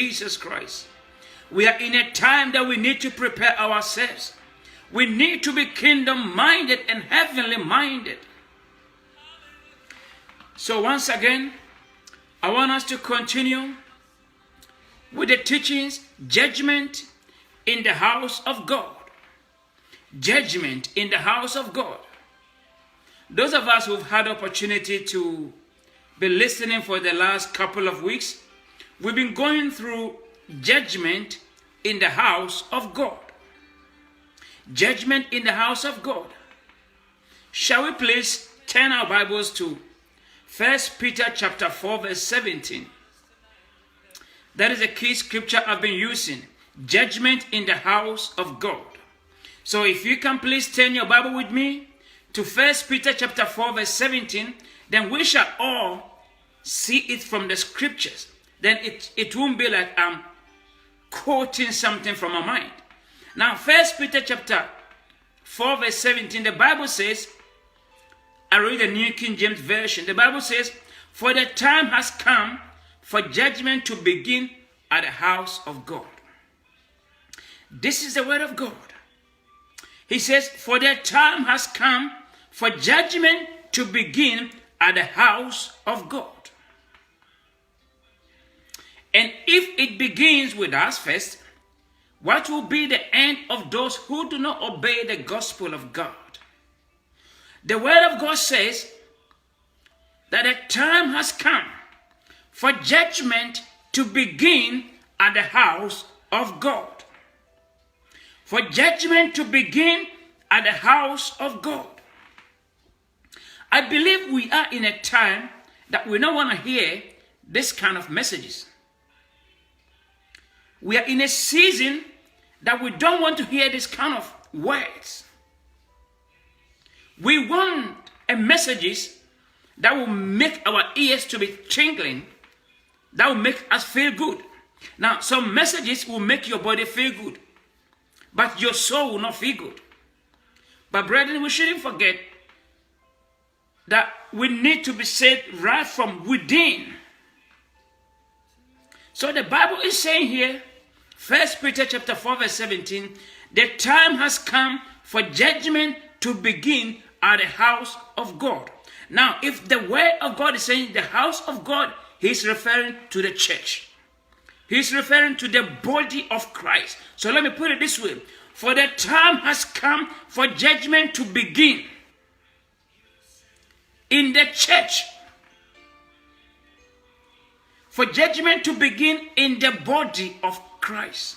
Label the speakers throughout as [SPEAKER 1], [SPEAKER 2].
[SPEAKER 1] Jesus Christ. We are in a time that we need to prepare ourselves. We need to be kingdom-minded and heavenly-minded. So once again, I want us to continue with the teachings, judgment in the house of God. Judgment in the house of God. Those of us who've had opportunity to be listening for the last couple of weeks, we've been going through judgment in the house of God. Judgment in the house of God. Shall we please turn our Bibles to 1 Peter chapter 4 verse 17. That is a key scripture I've been using. Judgment in the house of God. So if you can please turn your Bible with me to 1 Peter chapter 4 verse 17, then we shall all see it from the scriptures. Then it won't be like I'm quoting something from my mind. Now 1 Peter chapter 4 verse 17, the Bible says, I read the New King James Version. The Bible says, for the time has come for judgment to begin at the house of God. This is the word of God. He says, for the time has come for judgment to begin at the house of God. And if it begins with us first, what will be the end of those who do not obey the gospel of God? The word of God says that the time has come for judgment to begin at the house of God. For judgment to begin at the house of God. I believe we are in a time that we don't want to hear this kind of messages. We are in a season that we don't want to hear this kind of words. We want a messages that will make our ears to be tingling, that will make us feel good. Now, some messages will make your body feel good, but your soul will not feel good. But brethren, we shouldn't forget that we need to be saved right from within. So the Bible is saying here, 1 Peter chapter 4 verse 17, the time has come for judgment to begin at the house of God. Now, if the word of God is saying the house of God, he's referring to the church. He's referring to the body of Christ. So let me put it this way. For the time has come for judgment to begin in the church. For judgment to begin in the body of Christ.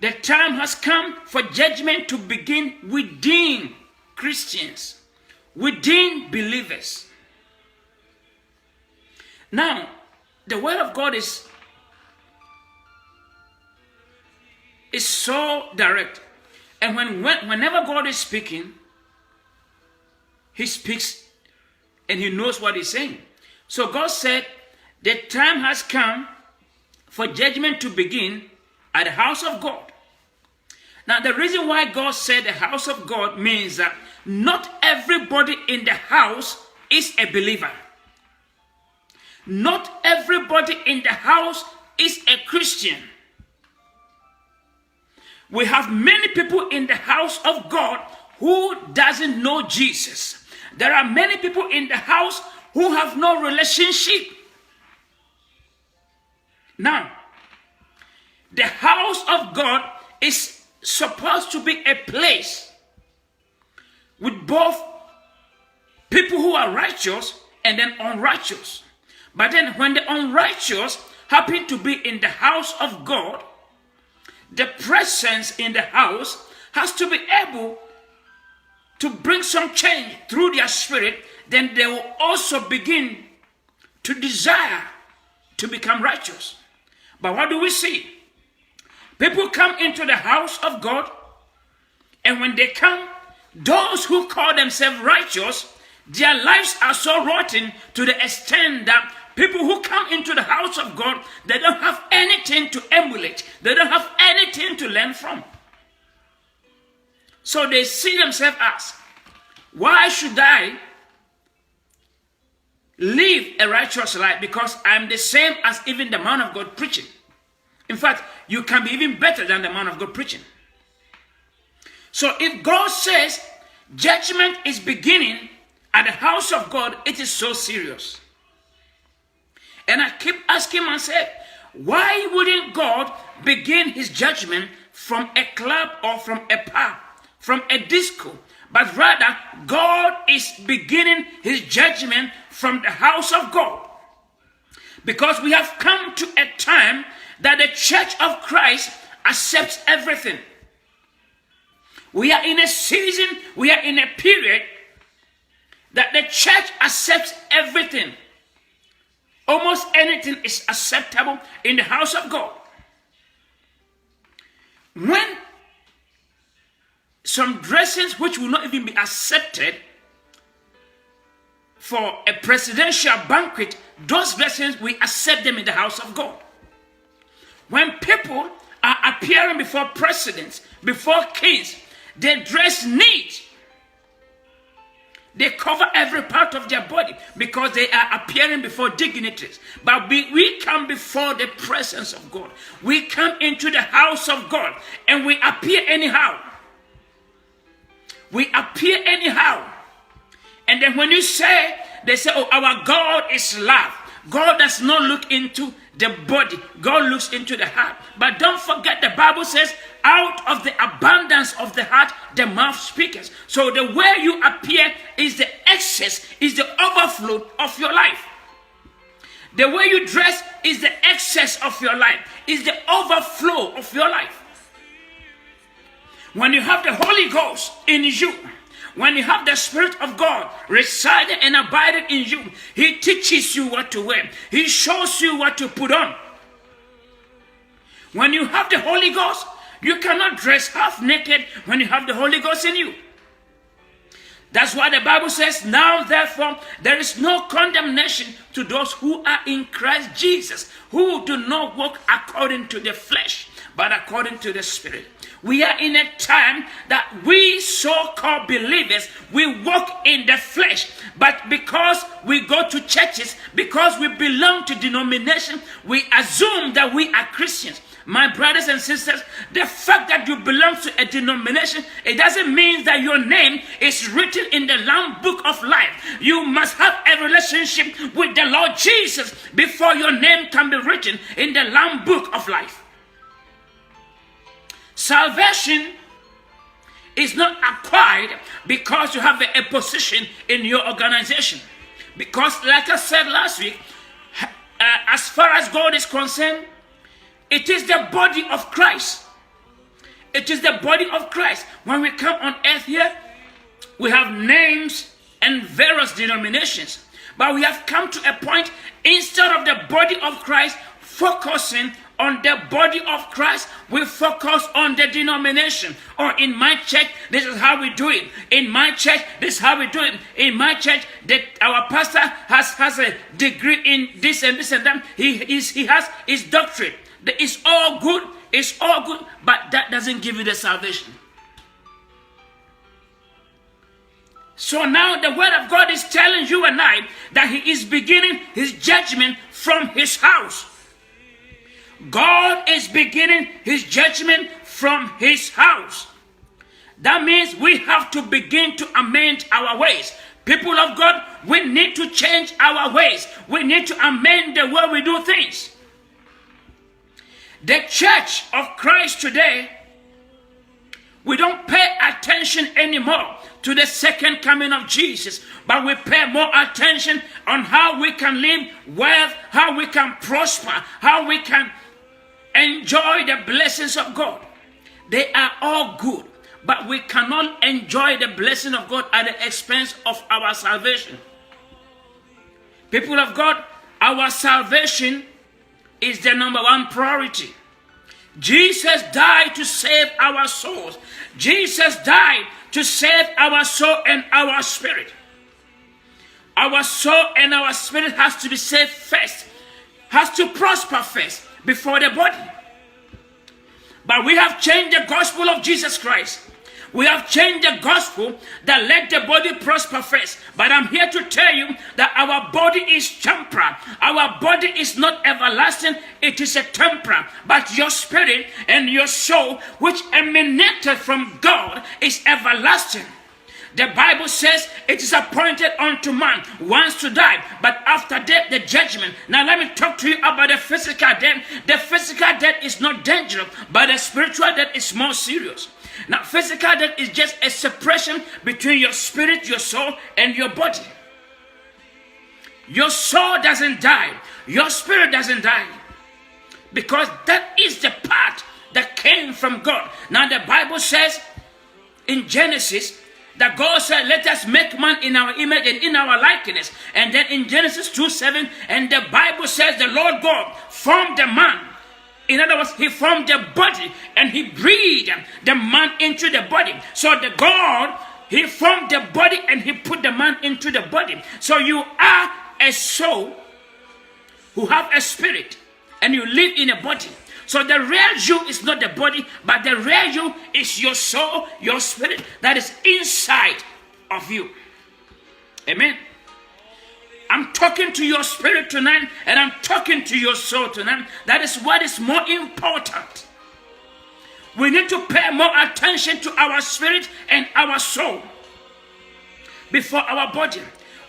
[SPEAKER 1] The time has come for judgment to begin within Christians, within believers. Now, the word of God is so direct. And whenever God is speaking, he speaks and he knows what he's saying. So God said, the time has come for judgment to begin at the house of God. Now, the reason why God said the house of God means that not everybody in the house is a believer. Not everybody in the house is a Christian. We have many people in the house of God who doesn't know Jesus. There are many people in the house who have no relationship. Now, the house of God is supposed to be a place with both people who are righteous and then unrighteous. But then when the unrighteous happen to be in the house of God, the presence in the house has to be able to bring some change through their spirit. Then they will also begin to desire to become righteous. But what do we see? People come into the house of God, and when they come, those who call themselves righteous, their lives are so rotten to the extent that people who come into the house of God, they don't have anything to emulate. They don't have anything to learn from. So they see themselves as, why should I live a righteous life because I'm the same as even the man of God preaching. In fact, you can be even better than the man of God preaching. So if God says judgment is beginning at the house of God, it is so serious. And I keep asking myself, why wouldn't God begin his judgment from a club or from a pub, from a disco? But rather, God is beginning his judgment from the house of God. Because we have come to a time that the church of Christ accepts everything. We are in a season, we are in a period that the church accepts everything. Almost anything is acceptable in the house of God. When some dressings which will not even be accepted for a presidential banquet, those dressings, we accept them in the house of God. When people are appearing before presidents, before kings, they dress neat. They cover every part of their body because they are appearing before dignitaries. But we come before the presence of God. We come into the house of God and we appear anyhow. We appear anyhow. And then when you say, they say, oh, our God is love. God does not look into the body. God looks into the heart. But don't forget, the Bible says, out of the abundance of the heart, the mouth speaks. So the way you appear is the excess, is the overflow of your life. The way you dress is the excess of your life, is the overflow of your life. When you have the Holy Ghost in you, when you have the Spirit of God residing and abiding in you, he teaches you what to wear. He shows you what to put on. When you have the Holy Ghost, you cannot dress half naked when you have the Holy Ghost in you. That's why the Bible says, now therefore there is no condemnation to those who are in Christ Jesus, who do not walk according to the flesh, but according to the Spirit. We are in a time that we so-called believers, we walk in the flesh. But because we go to churches, because we belong to denomination, we assume that we are Christians. My brothers and sisters, the fact that you belong to a denomination, it doesn't mean that your name is written in the Lamb Book of Life. You must have a relationship with the Lord Jesus before your name can be written in the Lamb Book of Life. Salvation is not acquired because you have a position in your organization. Because like I said last week, as far as God is concerned, it is the body of Christ. It is the body of Christ. When we come on earth here, we have names and various denominations. But we have come to a point, instead of the body of Christ focusing on the body of Christ, we focus on the denomination. Or in my church, this is how we do it. In my church, this is how we do it. In my church, our pastor has a degree in this and this and that. He has his doctorate. It's all good. It's all good. But that doesn't give you the salvation. So now the word of God is telling you and I that he is beginning his judgment from his house. God is beginning his judgment from his house. That means we have to begin to amend our ways. People of God, we need to change our ways. We need to amend the way we do things. The church of Christ today, we don't pay attention anymore to the second coming of Jesus, but we pay more attention on how we can live well, how we can prosper, how we can enjoy the blessings of God. They are all good, but we cannot enjoy the blessing of God at the expense of our salvation. People of God, our salvation is the number one priority. Jesus died to save our souls. Jesus died to save our soul and our spirit. Our soul and our spirit has to be saved first, has to prosper first before the body. But we have changed the gospel of Jesus Christ. We have changed the gospel that let the body prosper first. But I'm here to tell you that our body is temporal. Our body is not everlasting. It is a temporal. But your spirit and your soul, which emanated from God, is everlasting. The Bible says it is appointed unto man once to die, but after death, the judgment. Now let me talk to you about the physical death. The physical death is not dangerous, but the spiritual death is more serious. Now, physical death is just a separation between your spirit, your soul, and your body. Your soul doesn't die. Your spirit doesn't die. Because that is the part that came from God. Now, the Bible says in Genesis, that God said, let us make man in our image and in our likeness. And then in Genesis 2:7, and the Bible says the Lord God formed the man. In other words, he formed the body and he breathed the man into the body. So the God, he formed the body and he put the man into the body. So you are a soul who have a spirit and you live in a body. So the real you is not the body, but the real you is your soul, your spirit that is inside of you. Amen. I'm talking to your spirit tonight and I'm talking to your soul tonight. That is what is more important. We need to pay more attention to our spirit and our soul before our body.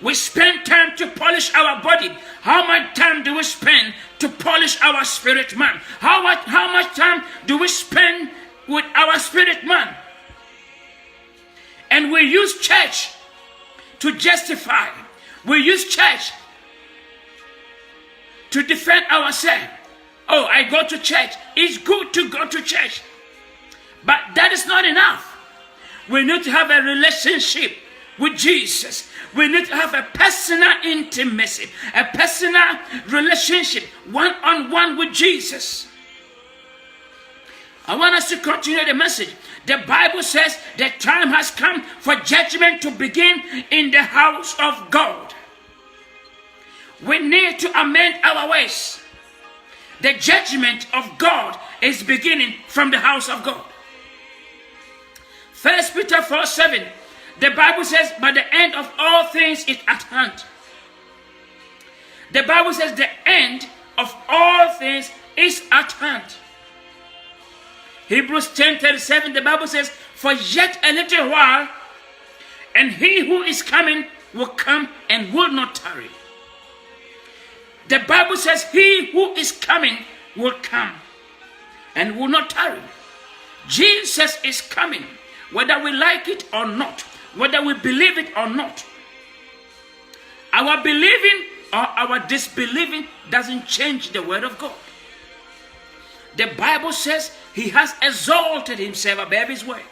[SPEAKER 1] We spend time to polish our body. How much time do we spend to polish our spirit man? How much time do we spend with our spirit man? And we use church to justify. We use church to defend ourselves. Oh, I go to church. It's good to go to church. But that is not enough. We need to have a relationship with Jesus. We need to have a personal intimacy, a personal relationship, one-on-one with Jesus. I want us to continue the message. The Bible says the time has come for judgment to begin in the house of God. We need to amend our ways. The judgment of God is beginning from the house of God. 1 Peter 4:7. The Bible says, but the end of all things is at hand. The Bible says the end of all things is at hand. Hebrews 10:37, the Bible says, for yet a little while, and he who is coming will come and will not tarry. The Bible says he who is coming will come and will not tarry. Jesus is coming, whether we like it or not. Whether we believe it or not. Our believing or our disbelieving doesn't change the word of God. The Bible says he has exalted himself above his word.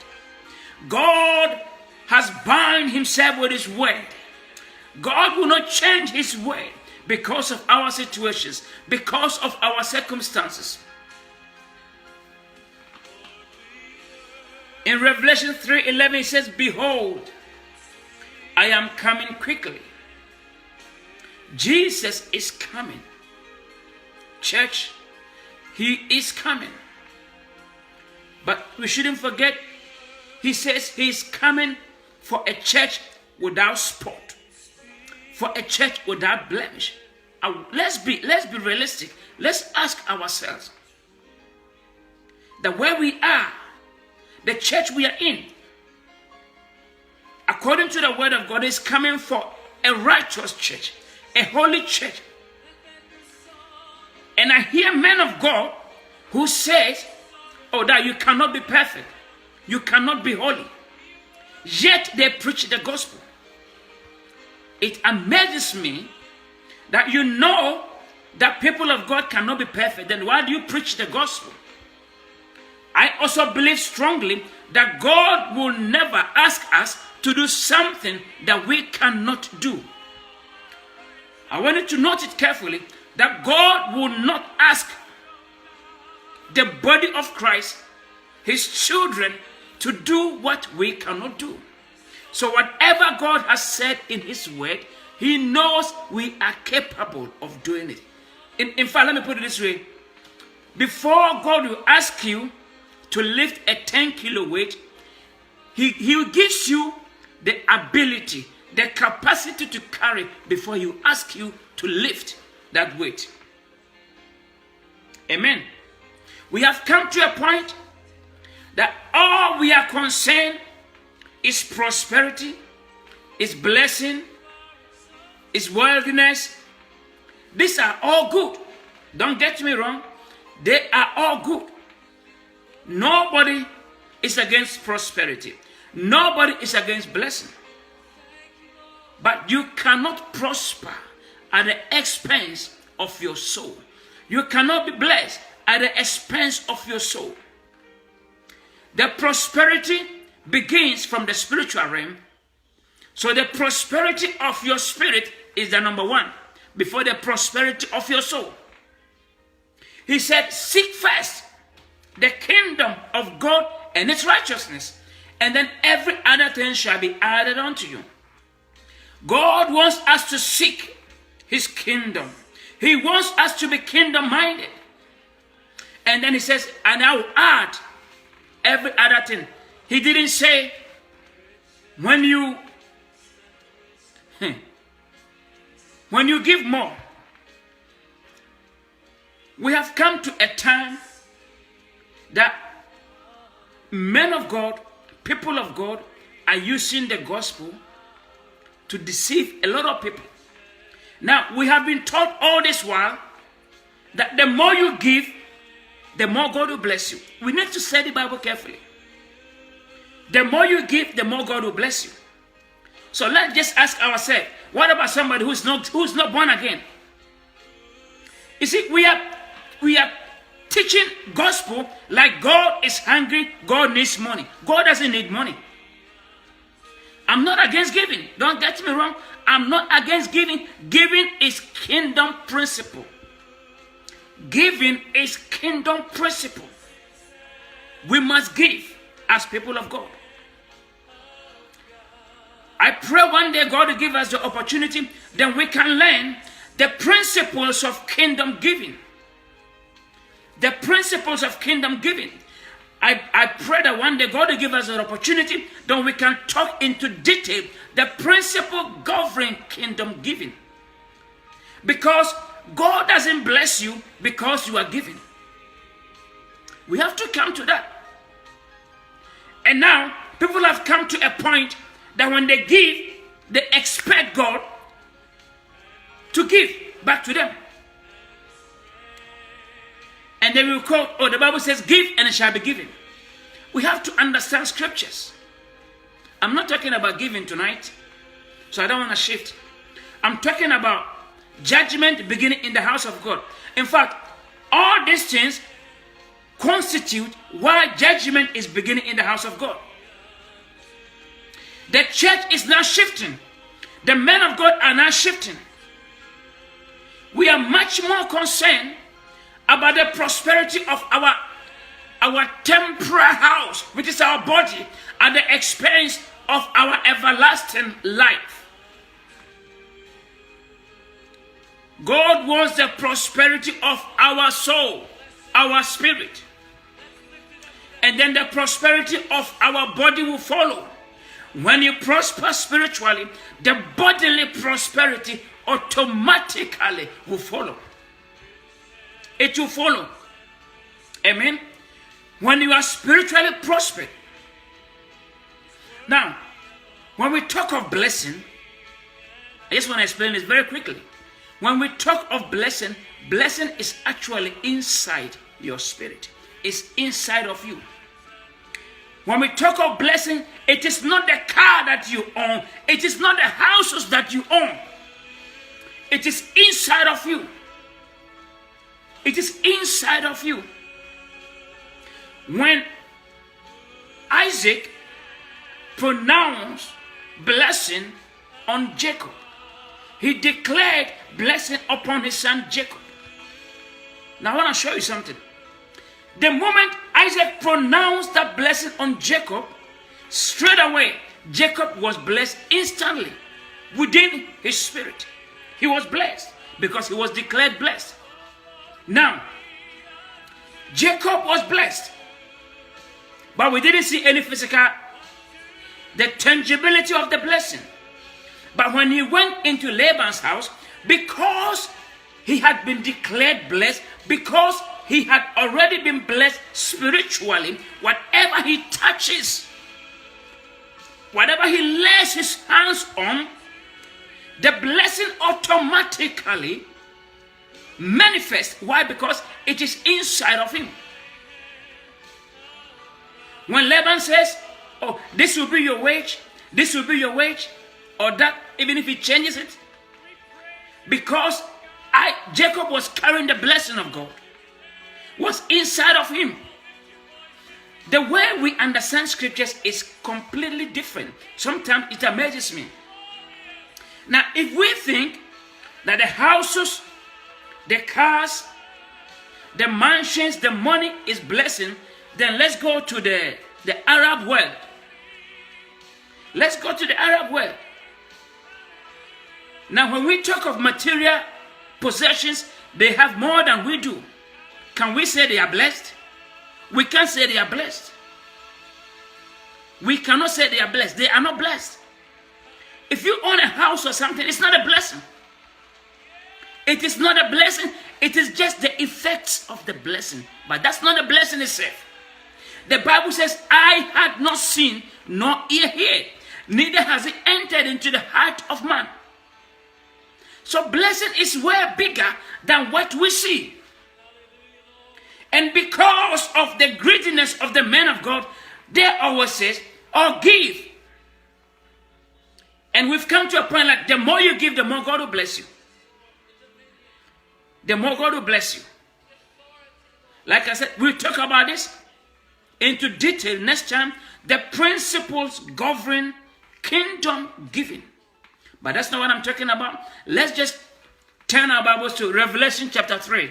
[SPEAKER 1] God has bound himself with his word. God will not change his word because of our situations, because of our circumstances. In Revelation 3:11 it says, behold, I am coming quickly. Jesus is coming. Church, he is coming. But we shouldn't forget, he says he is coming for a church without spot, for a church without blemish. Let's be realistic. Let's ask ourselves that where we are, the church we are in, according to the word of God, is coming for a righteous church, a holy church. And I hear men of God who says, oh, that you cannot be perfect, you cannot be holy, yet they preach the gospel. It amazes me that you know that people of God cannot be perfect, then why do you preach the gospel? I also believe strongly that God will never ask us to do something that we cannot do. I want you to note it carefully, that God will not ask the body of Christ, his children, to do what we cannot do. So whatever God has said in his word, he knows we are capable of doing it. In fact, let me put it this way. Before God will ask you to lift a 10-kilo weight, He gives you the ability, the capacity to carry before He asks you to lift that weight. Amen. We have come to a point that all we are concerned is prosperity, is blessing, is worldliness. These are all good. Don't get me wrong. They are all good. Nobody is against prosperity. Nobody is against blessing. But you cannot prosper at the expense of your soul. You cannot be blessed at the expense of your soul. The prosperity begins from the spiritual realm. So the prosperity of your spirit is the number one before the prosperity of your soul. He said, seek first the kingdom of God and its righteousness, and then every other thing shall be added unto you. God wants us to seek His kingdom. He wants us to be kingdom-minded. And then He says, and I will add every other thing. He didn't say, when you give more. We have come to a time that men of God, people of God, are using the gospel to deceive a lot of people. Now, we have been taught all this while that the more you give, the more God will bless you. We need to study the Bible carefully. The more you give, the more God will bless you. So let's just ask ourselves, what about somebody who's not born again? You see, we are teaching gospel like God is hungry, God needs money. God doesn't need money. I'm not against giving. Don't get me wrong. I'm not against giving. Giving is kingdom principle. Giving is kingdom principle. We must give as people of God. I pray one day God will give us the opportunity, then we can learn the principles of kingdom giving. The principles of kingdom giving. I pray that one day God will give us an opportunity, then we can talk into detail the principle governing kingdom giving. Because God doesn't bless you because you are giving. We have to come to that. And now, people have come to a point that when they give, they expect God to give back to them. And they will quote, oh, the Bible says, give and it shall be given. We have to understand scriptures. I'm not talking about giving tonight, so I don't want to shift. I'm talking about judgment beginning in the house of God. In fact, all these things constitute why judgment is beginning in the house of God. The church is now shifting. The men of God are now shifting. We are much more concerned about the prosperity of our temporal house, which is our body, at the expense of our everlasting life. God wants the prosperity of our soul, our spirit. And then the prosperity of our body will follow. When you prosper spiritually, the bodily prosperity automatically will follow. It will follow. Amen. When you are spiritually prospered. Now, when we talk of blessing, I just want to explain this very quickly. When we talk of blessing, blessing is actually inside your spirit. It's inside of you. When we talk of blessing, it is not the car that you own. It is not the houses that you own. It is inside of you. It is inside of you. When Isaac pronounced blessing on Jacob, he declared blessing upon his son Jacob. Now I want to show you something. The moment Isaac pronounced that blessing on Jacob, straight away Jacob was blessed instantly within his spirit. He was blessed because he was declared blessed. Now, Jacob was blessed, but we didn't see any physical the tangibility of the blessing. But when he went into Laban's house, because he had been declared blessed, because he had already been blessed spiritually, whatever he touches, whatever he lays his hands on, the blessing automatically manifests. Why? Because it is inside of him. When Laban says, oh, this will be your wage, this will be your wage, or that, even if he changes it, because Jacob was carrying the blessing of God, was inside of him. The way we understand scriptures is completely different. Sometimes it amazes me. Now, if we think that the houses, the cars, the mansions, the money is blessing, then let's go to the Arab world. Let's go to the Arab world. Now, when we talk of material possessions, they have more than we do. Can we say they are blessed? We can't say they are blessed. We cannot say they are blessed. They are not blessed. If you own a house or something, it's not a blessing. It is not a blessing. It is just the effects of the blessing. But that's not a blessing itself. The Bible says, I had not seen nor ear heard, neither has it entered into the heart of man. So blessing is way bigger than what we see. And because of the greediness of the men of God, they always say, oh, give. And we've come to a point like the more you give, the more God will bless you. The more God will bless you. Like I said, we'll talk about this into detail next time. The principles govern kingdom giving. But that's not what I'm talking about. Let's just turn our Bibles to Revelation chapter 3.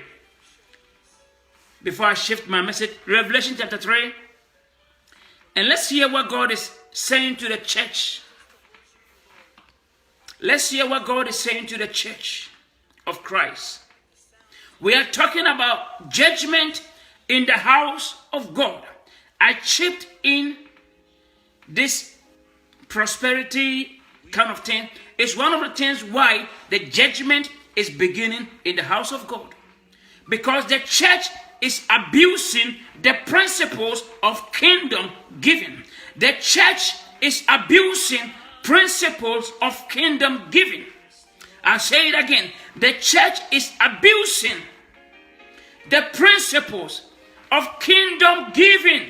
[SPEAKER 1] Before I shift my message, Revelation chapter 3. And let's hear what God is saying to the church. Let's hear what God is saying to the church of Christ. We are talking about judgment in the house of God. I chipped in this prosperity kind of thing. It's one of the things why the judgment is beginning in the house of God. Because the church is abusing the principles of kingdom giving. The church is abusing principles of kingdom giving. I'll say it again. The church is abusing the principles of kingdom giving.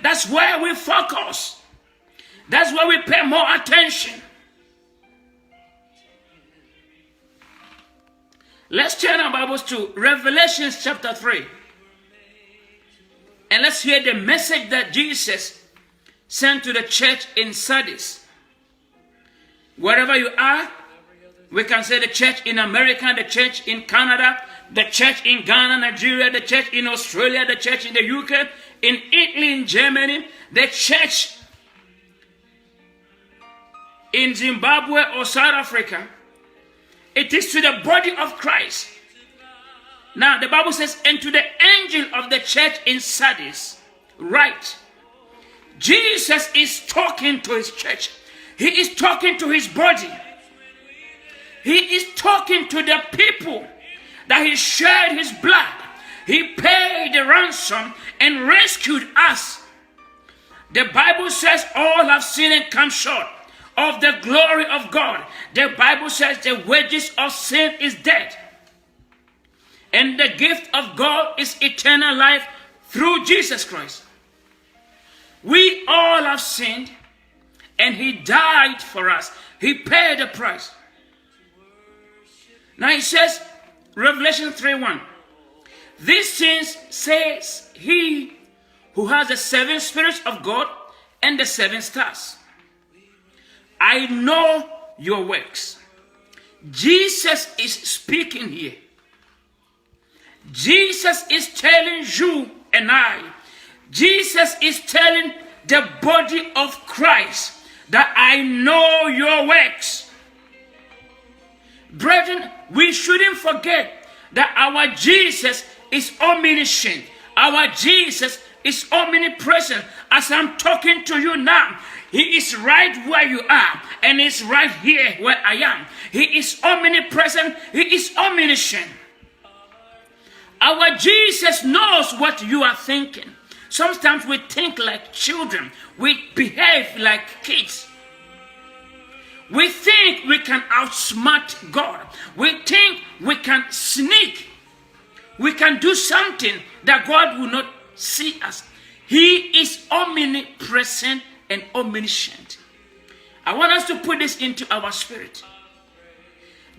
[SPEAKER 1] That's where we focus. That's where we pay more attention. Let's turn our Bibles to Revelation chapter 3. And let's hear the message that Jesus sent to the church in Sardis. Wherever you are, we can say the church in America, the church in Canada, the church in Ghana, Nigeria, the church in Australia, the church in the UK, in Italy, in Germany, the church in Zimbabwe or South Africa. It is to the body of Christ. Now the Bible says, and to the angel of the church in Sardis, write. Jesus is talking to his church. He is talking to his body. He is talking to the people that he shed his blood. He paid the ransom and rescued us. The Bible says all have sinned and come short of the glory of God. The Bible says the wages of sin is death. And the gift of God is eternal life through Jesus Christ. We all have sinned and he died for us. He paid the price. Now he says, Revelation 3:1. These things says he who has the seven spirits of God and the seven stars. I know your works. Jesus is speaking here. Jesus is telling you and I. Jesus is telling the body of Christ that I know your works. Brethren, we shouldn't forget that our Jesus is omniscient. Our Jesus is omnipresent. As I'm talking to you now, he is right where you are, and he's right here where I am. He is omnipresent. He is omniscient. Our Jesus knows what you are thinking. Sometimes we think like children. We behave like kids. We think we can outsmart God. We think we can sneak. We can do something that God will not see us. He is omnipresent and omniscient. I want us to put this into our spirit.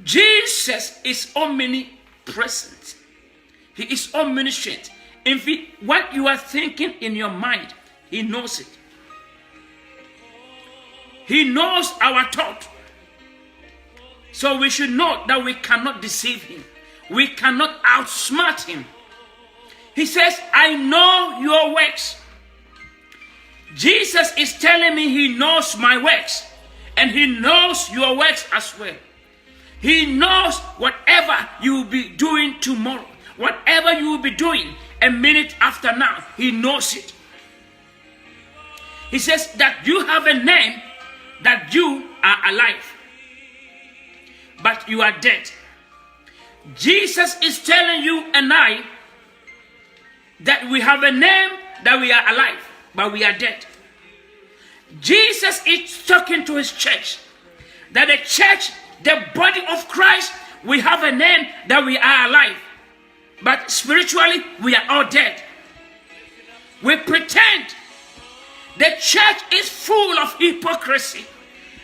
[SPEAKER 1] Jesus is omnipresent. He is omniscient. If what you are thinking in your mind, he knows it. He knows our thought. So we should know that we cannot deceive him. We cannot outsmart him. He says, I know your works. Jesus is telling me he knows my works. And he knows your works as well. He knows whatever you will be doing tomorrow. Whatever you will be doing a minute after now, he knows it. He says that you have a name, that you are alive, but you are dead. Jesus is telling you and I that we have a name, that we are alive, but we are dead. Jesus is talking to his church, that the church, the body of Christ, we have a name, that we are alive, but spiritually we are all dead. We pretend. The church is full of hypocrisy.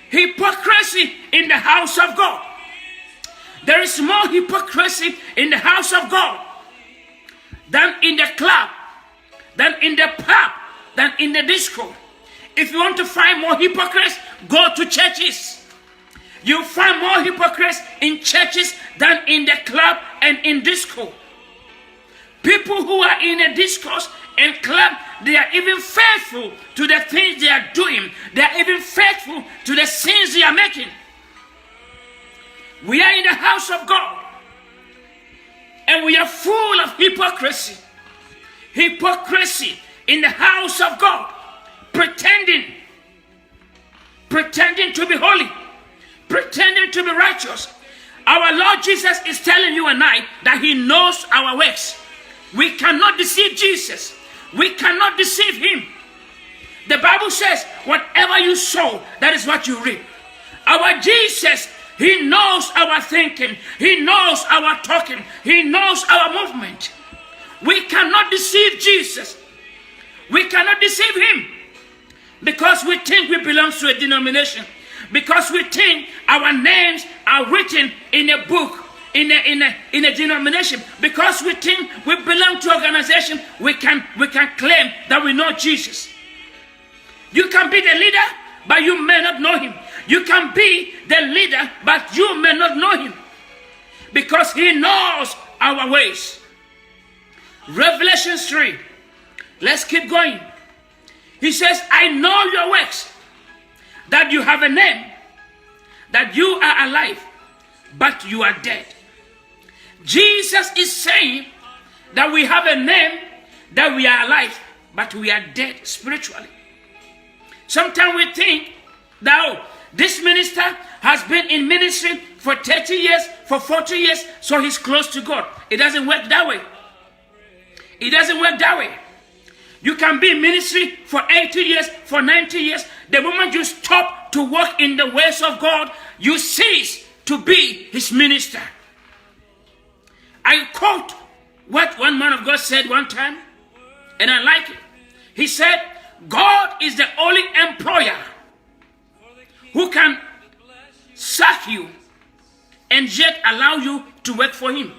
[SPEAKER 1] Hypocrisy in the house of God. There is more hypocrisy in the house of God than in the club, than in the pub, than in the disco. If you want to find more hypocrites, go to churches. You find more hypocrites in churches than in the club and in disco. People who are in a discourse and club, they are even faithful to the things they are doing. They are even faithful to the sins they are making. We are in the house of God, and we are full of hypocrisy. Hypocrisy in the house of God. Pretending to be holy. Pretending to be righteous. Our Lord Jesus is telling you and I that he knows our works. We cannot deceive Jesus. We cannot deceive him. The Bible says, whatever you sow, that is what you reap. Our Jesus, he knows our thinking. He knows our talking. He knows our movement. We cannot deceive Jesus. We cannot deceive him because we think we belong to a denomination. Because we think our names are written in a book, in a denomination. Because we think we belong to an organization, we can claim that we know Jesus. You can be the leader, but you may not know him. You can be the leader, but you may not know him. Because he knows our ways. Revelation 3. Let's keep going. He says, I know your works, that you have a name, that you are alive, but you are dead. Jesus is saying that we have a name, that we are alive, but we are dead spiritually. Sometimes we think that, oh, this minister has been in ministry for 30 years, for 40 years, so he's close to God. It doesn't work that way. It doesn't work that way. You can be in ministry for 80 years, for 90 years. The moment you stop to walk in the ways of God, you cease to be his minister. I quote what one man of God said one time, and I like it. He said, God is the only employer who can sack you and yet allow you to work for him.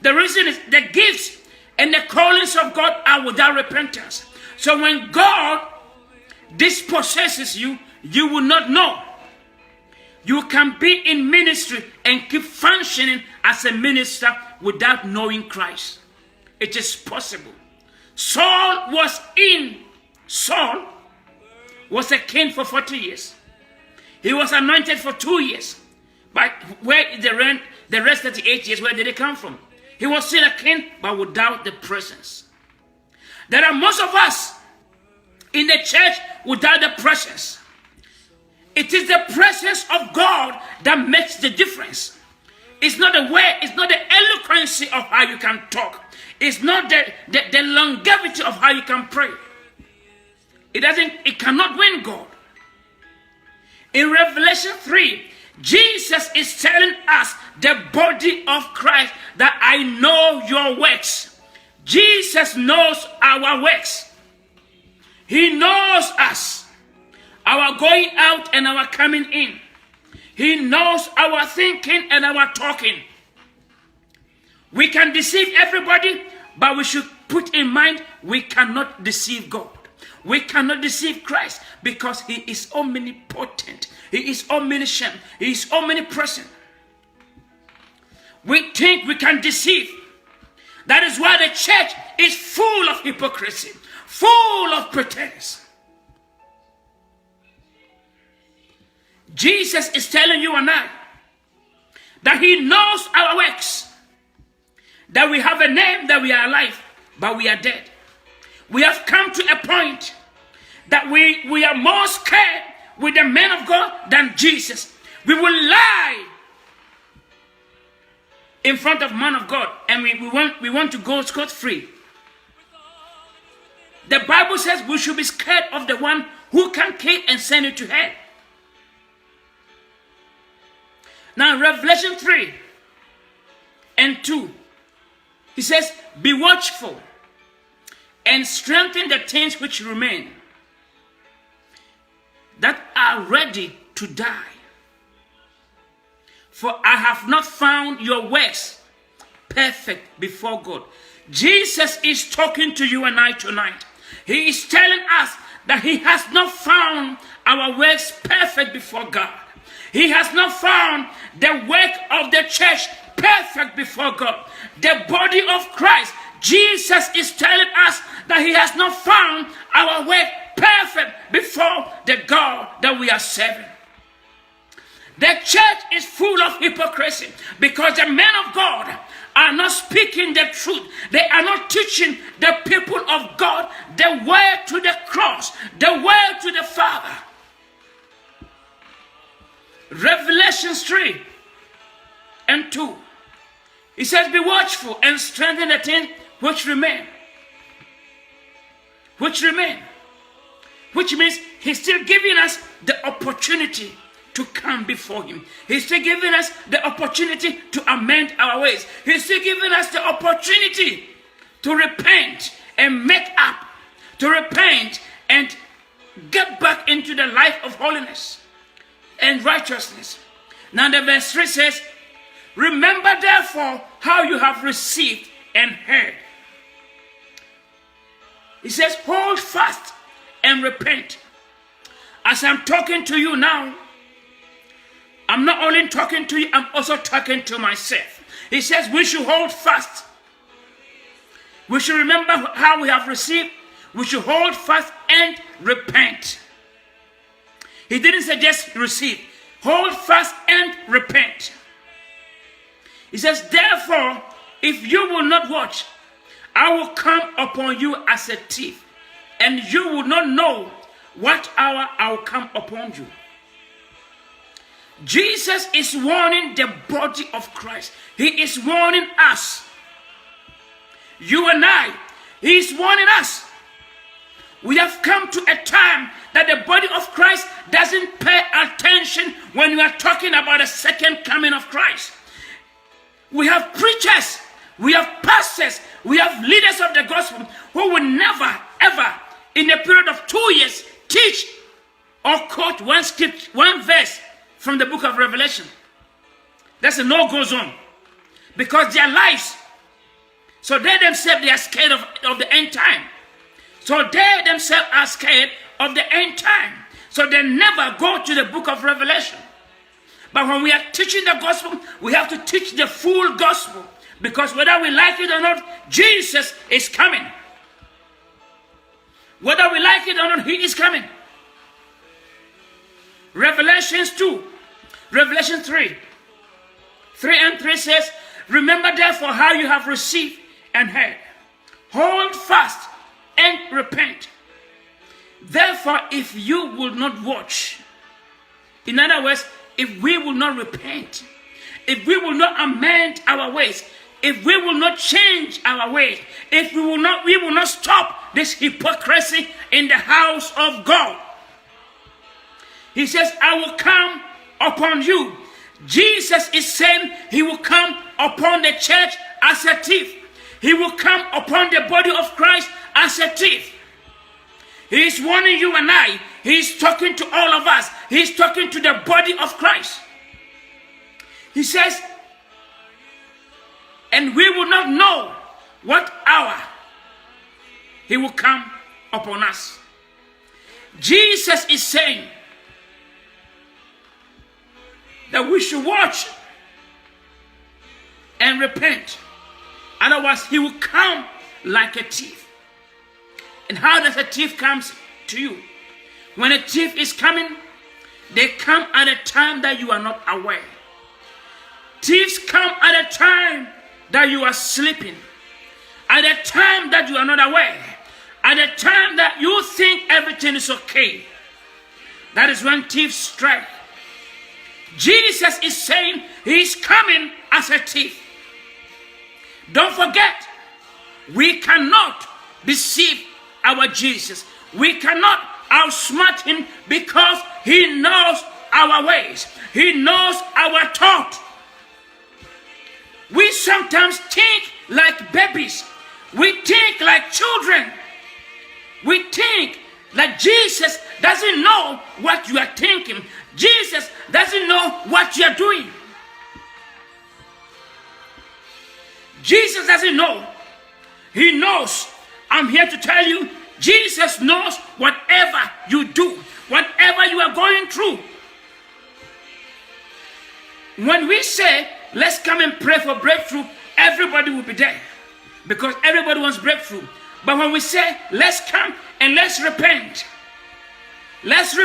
[SPEAKER 1] The reason is the gifts and the callings of God are without repentance. So when God dispossesses you, you will not know. You can be in ministry and keep functioning as a minister without knowing Christ. It is possible. Saul was a king for 40 years. He was anointed for 2 years. But where the rest of the 8 years, where did it come from? He was still a king, but without the presence. There are most of us in the church without the presence. It is the presence of God that makes the difference. It's not the way, it's not the eloquency of how you can talk. It's not the longevity of how you can pray. It cannot win God. In Revelation 3, Jesus is telling us, the body of Christ, that I know your works. Jesus knows our works. He knows us, our going out and our coming in. He knows our thinking and our talking. We can deceive everybody, but we should put in mind we cannot deceive God. We cannot deceive Christ because he is omnipotent. He is omniscient. He is omnipresent. We think we can deceive. That is why the church is full of hypocrisy, full of pretense. Jesus is telling you and I that he knows our works, that we have a name, that we are alive, but we are dead. We have come to a point that we are more scared with the man of God than Jesus. We will lie in front of man of God, and we want to go scot-free. The Bible says we should be scared of the one who can kill and send you to hell. Now, Revelation 3 and 2, he says, be watchful and strengthen the things which remain, that are ready to die. For I have not found your works perfect before God. Jesus is talking to you and I tonight. He is telling us that he has not found our works perfect before God. He has not found the work of the church perfect before God. The body of Christ, Jesus is telling us that he has not found our work perfect before the God that we are serving. The church is full of hypocrisy because the men of God are not speaking the truth. They are not teaching the people of God the way to the cross, the way to the Father. Revelation 3 and 2. He says, be watchful and strengthen the things which remain. Which remain. Which means he's still giving us the opportunity to come before him. He's still giving us the opportunity to amend our ways. He's still giving us the opportunity to repent and make up. To repent and get back into the life of holiness and righteousness. Now the verse 3 says, remember therefore how you have received and heard. He says, hold fast and repent. As I'm talking to you now, I'm not only talking to you, I'm also talking to myself. He says we should hold fast. We should remember how we have received. We should hold fast and repent. He didn't say just receive. Hold fast and repent. He says, therefore, if you will not watch, I will come upon you as a thief, and you will not know what hour I will come upon you. Jesus is warning the body of Christ. He is warning us. You and I. He is warning us. We have come to a time that the body of Christ doesn't pay attention when you are talking about the second coming of Christ. We have preachers, we have pastors, we have leaders of the gospel who will never, ever, in a period of 2 years, teach or quote one script, one verse from the book of Revelation. That's a no-go zone. Because their lives, so they themselves, they are scared of the end time. So they themselves are scared of the end time. So they never go to the book of Revelation. But when we are teaching the gospel, we have to teach the full gospel. Because whether we like it or not, Jesus is coming. Whether we like it or not, he is coming. Revelation 3. 3 and 3 says, remember therefore how you have received and heard. Hold fast and repent. Therefore, if you will not watch, in other words, if we will not repent, if we will not amend our ways, if we will not change our ways, if we will not stop this hypocrisy in the house of God. He says, I will come upon you. Jesus is saying he will come upon the church as a thief. He will come upon the body of Christ as a thief. He is warning you and I. He is talking to all of us. He is talking to the body of Christ. He says, and we will not know what hour he will come upon us. Jesus is saying that we should watch and repent. Otherwise, he will come like a thief. And how does a thief come to you? When a thief is coming, they come at a time that you are not aware. Thieves come at a time that you are sleeping, at a time that you are not aware, at a time that you think everything is okay. That is when thieves strike. Jesus is saying he is coming as a thief. Don't forget, we cannot deceive our Jesus. We cannot outsmart him because he knows our ways. He knows our thought. We sometimes think like babies. We think like children. We think that Jesus doesn't know what you are thinking. Jesus doesn't know what you are doing. Jesus doesn't know. He knows. I'm here to tell you, Jesus knows whatever you do, whatever you are going through. When we say, let's come and pray for breakthrough, everybody will be there because everybody wants breakthrough. But when we say, let's come and let's repent, let's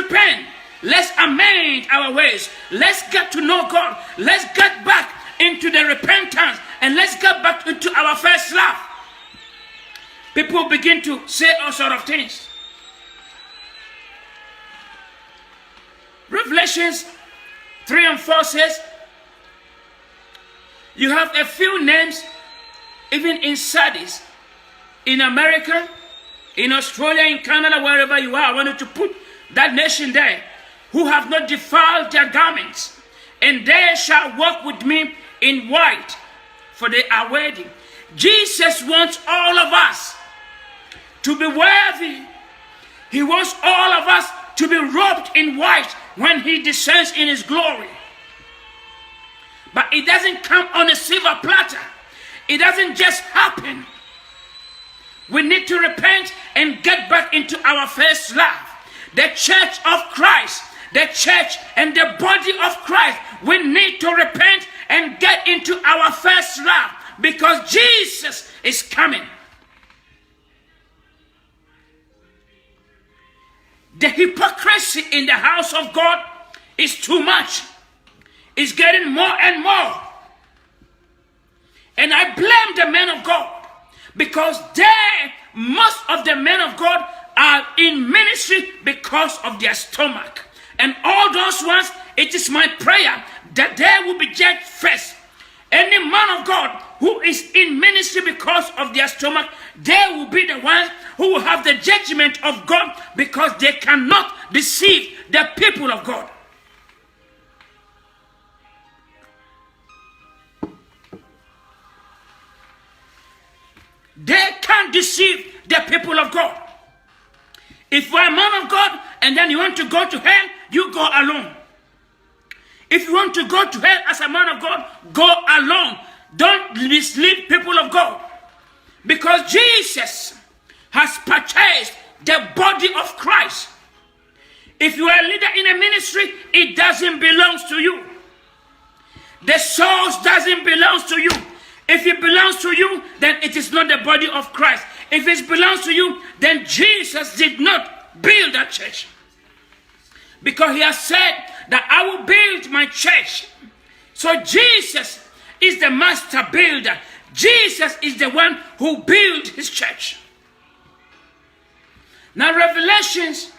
[SPEAKER 1] amend our ways, let's get to know God, let's get back into the repentance, and let's get back into our first love, people begin to say all sort of things. Revelations 3 and 4 says, you have a few names, even in Sardis, in America, in Australia, in Canada, wherever you are. I wanted to put that nation there, who have not defiled their garments, and they shall walk with me in white, for they are worthy. Jesus wants all of us to be worthy. He wants all of us to be robed in white when he descends in his glory. But it doesn't come on a silver platter. It doesn't just happen. We need to repent and get back into our first love. The church of Christ, the church and the body of Christ, we need to repent and get into our first love because Jesus is coming. The hypocrisy in the house of God is too much. It's getting more and more. And I blame the men of God because most of the men of God are in ministry because of their stomach. And all those ones, it is my prayer that they will be judged first. Any man of God who is in ministry because of their stomach, they will be the ones who will have the judgment of God because they cannot deceive the people of God. They can't deceive the people of God. If you're a man of God and then you want to go to hell, you go alone. If you want to go to hell as a man of God, go alone. Don't mislead people of God. Because Jesus has purchased the body of Christ. If you are a leader in a ministry, it doesn't belong to you. The souls doesn't belong to you. If it belongs to you, then it is not the body of Christ. If it belongs to you, then Jesus did not build that church. Because he has said that I will build my church. So Jesus is the master builder. Jesus is the one who built his church. Now Revelations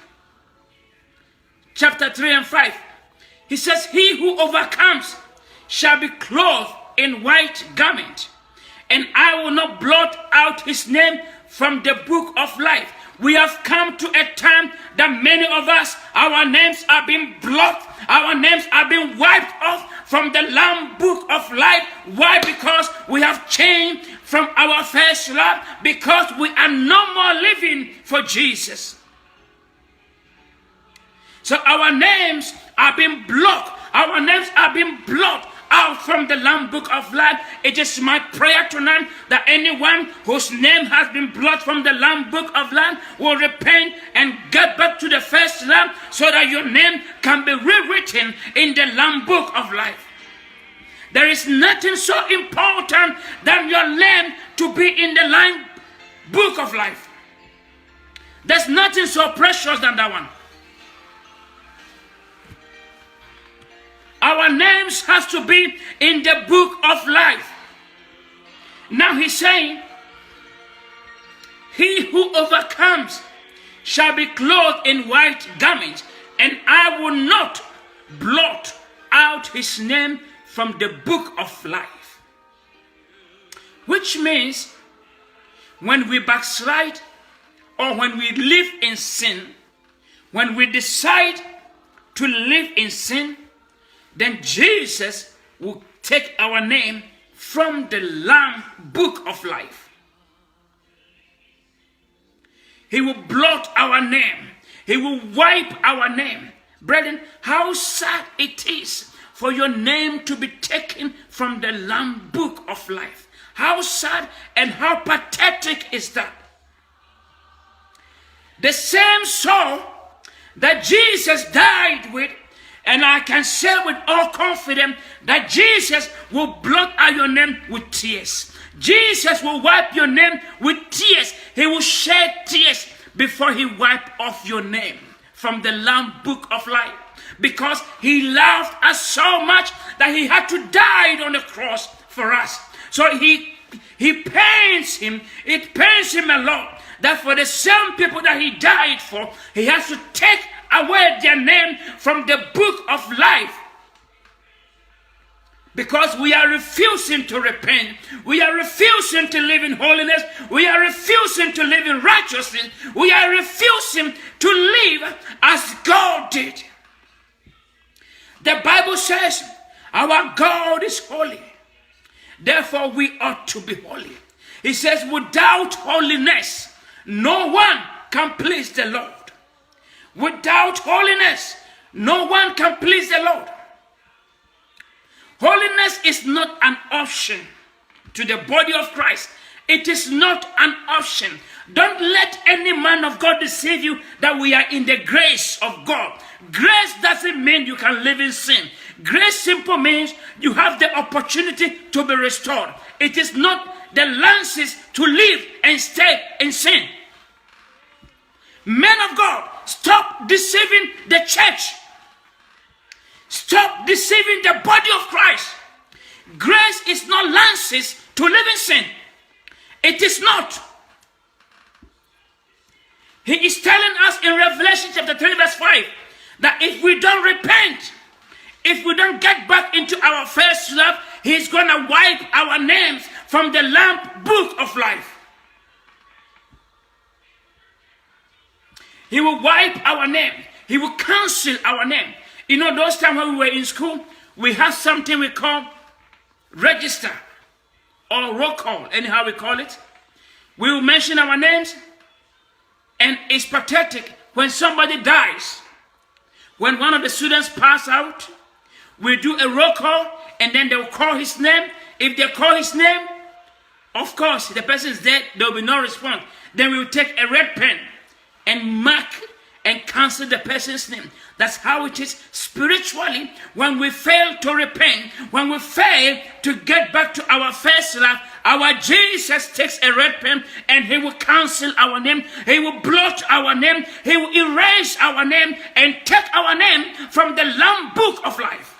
[SPEAKER 1] chapter 3 and 5. He says, he who overcomes shall be clothed in white garment, and I will not blot out his name from the book of life. We have come to a time that many of us, our names are being blotted, our names are being wiped off from the Lamb book of life. Why? Because we have changed from our first love, because we are no more living for Jesus. So our names are being blocked. Our names are being blotted out from the Lamb book of life. It is my prayer tonight that anyone whose name has been blotted from the Lamb book of life will repent and get back to the first love, so that your name can be rewritten in the Lamb book of life. There is nothing so important than your name to be in the Lamb book of life. There's nothing so precious than that one. Our names has to be in the book of life. Now he's saying, he who overcomes shall be clothed in white garments, and I will not blot out his name from the book of life. Which means, when we backslide, or when we live in sin, when we decide to live in sin, then Jesus will take our name from the Lamb book of life. He will blot our name. He will wipe our name. Brethren, how sad it is for your name to be taken from the Lamb book of life. How sad and how pathetic is that? The same soul that Jesus died with, and I can say with all confidence that Jesus will blot out your name with tears. Jesus will wipe your name with tears. He will shed tears before he wipe off your name from the Lamb book of life. Because he loved us so much that he had to die on the cross for us. So it pains him a lot that for the same people that he died for, he has to take away their name from the book of life. Because we are refusing to repent. We are refusing to live in holiness. We are refusing to live in righteousness. We are refusing to live as God did. The Bible says our God is holy. Therefore we ought to be holy. It says without holiness, no one can please the Lord. Without holiness, no one can please the Lord. Holiness is not an option to the body of Christ. It is not an option. Don't let any man of God deceive you that we are in the grace of God. Grace doesn't mean you can live in sin. Grace simply means you have the opportunity to be restored. It is not the license to live and stay in sin. Men of God, stop deceiving the church. Stop deceiving the body of Christ. Grace is not license to live in sin. It is not. He is telling us in Revelation chapter 3 verse 5 that if we don't repent, if we don't get back into our first love, he's going to wipe our names from the Lamb book of life. He will wipe our name. He will cancel our name. You know, those times when we were in school, we had something we call register or roll call, anyhow we call it. We will mention our names, and it's pathetic when somebody dies. When one of the students pass out, we do a roll call, and then they will call his name. If they call his name, of course, the person is dead, there will be no response. Then we will take a red pen and mark and cancel the person's name. That's how it is spiritually. When we fail to repent, when we fail to get back to our first love, our Jesus takes a red pen and he will cancel our name. He will blot our name. He will erase our name and take our name from the Lamb book of life.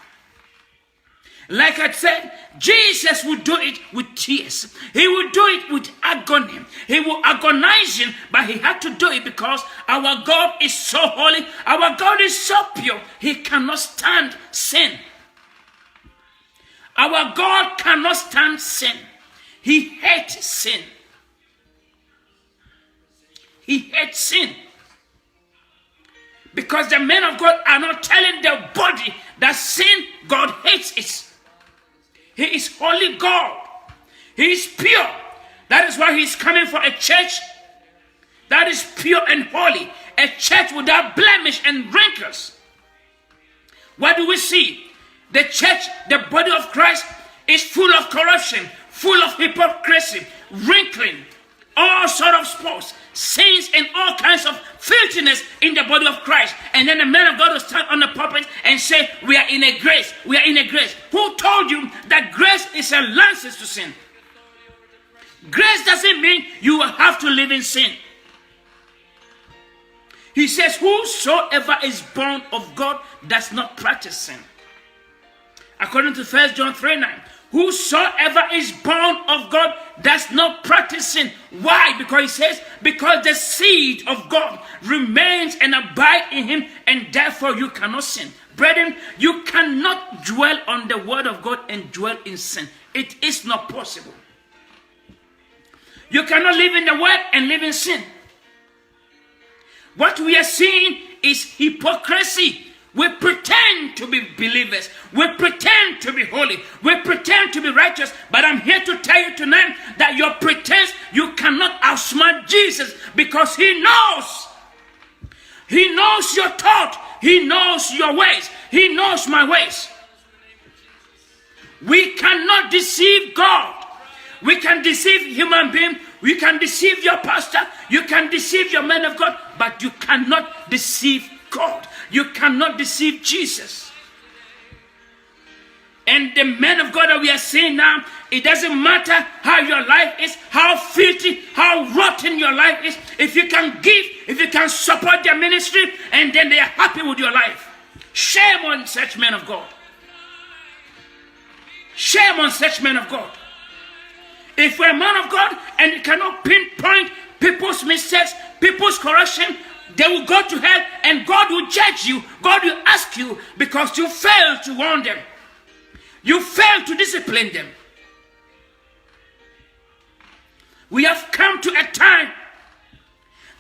[SPEAKER 1] Like I said, Jesus would do it with tears. He would do it with agony. He will agonize him, but he had to do it because our God is so holy. Our God is so pure. He cannot stand sin. Our God cannot stand sin. He hates sin. He hates sin. Because the men of God are not telling the body that sin, God hates it. He is holy God. He is pure. That is why he is coming for a church that is pure and holy. A church without blemish and wrinkles. What do we see? The church, the body of Christ, is full of corruption, full of hypocrisy, wrinkling, all sort of sports, sins, and all kinds of filthiness in the body of Christ. And then the man of God will stand on the pulpit and say, we are in a grace. We are in a grace. Who told you that grace is a license to sin? Grace doesn't mean you will have to live in sin. He says, whosoever is born of God does not practice sin. According to 1 John 3:9. Whosoever is born of God does not practice sin. Why? Because he says, because the seed of God remains and abides in him, and therefore you cannot sin. Brethren, you cannot dwell on the word of God and dwell in sin. It is not possible. You cannot live in the word and live in sin. What we are seeing is hypocrisy. We pretend to be believers. We pretend to be holy. We pretend to be righteous. But I'm here to tell you tonight that your pretense, you cannot outsmart Jesus, because he knows. He knows your thought. He knows your ways. He knows my ways. We cannot deceive God. We can deceive human beings. We can deceive your pastor. You can deceive your man of God. But you cannot deceive God. You cannot deceive Jesus. And the man of God that we are seeing now, it doesn't matter how your life is, how filthy, how rotten your life is. If you can give, if you can support their ministry, and then they are happy with your life. Shame on such men of God. Shame on such men of God. If you're a man of God and you cannot pinpoint people's mistakes, people's corruption, they will go to hell, and God will judge you. God will ask you because you failed to warn them. You failed to discipline them. We have come to a time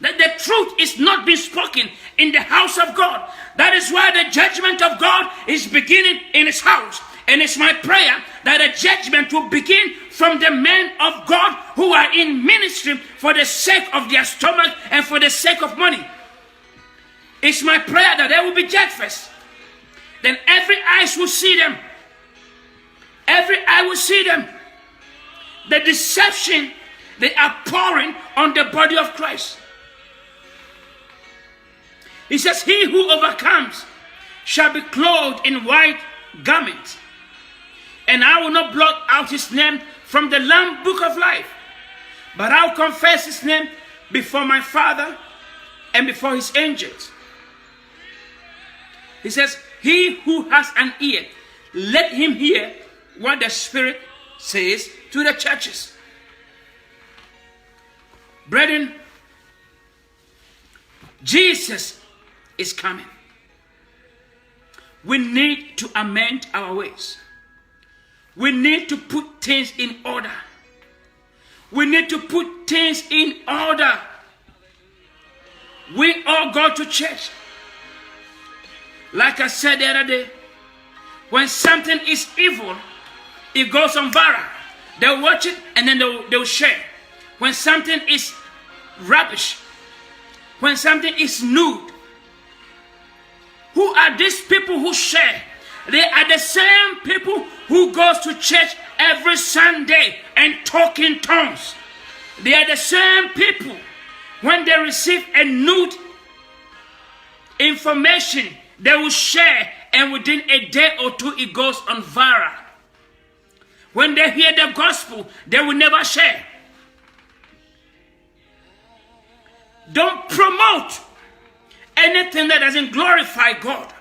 [SPEAKER 1] that the truth is not being spoken in the house of God. That is why the judgment of God is beginning in his house. And it's my prayer that the judgment will begin from the men of God who are in ministry for the sake of their stomach and for the sake of money. It's my prayer that they will be judged first. Then every eyes will see them. Every eye will see them. The deception they are pouring on the body of Christ. He says, he who overcomes shall be clothed in white garments, and I will not blot out his name from the Lamb book of life, but I will confess his name before my Father and before his angels. He says, he who has an ear, let him hear what the Spirit says to the churches. Brethren, Jesus is coming. We need to amend our ways. We need to put things in order. We need to put things in order. We all go to church. Like I said the other day, when something is evil, it goes on viral. They'll watch it and then they'll share. When something is rubbish, when something is nude, who are these people who share? They are the same people who goes to church every Sunday and talk in tongues. They are the same people when they receive a nude information, they will share, and within a day or two it goes on viral. When they hear the gospel, they will never share. Don't promote anything that doesn't glorify God.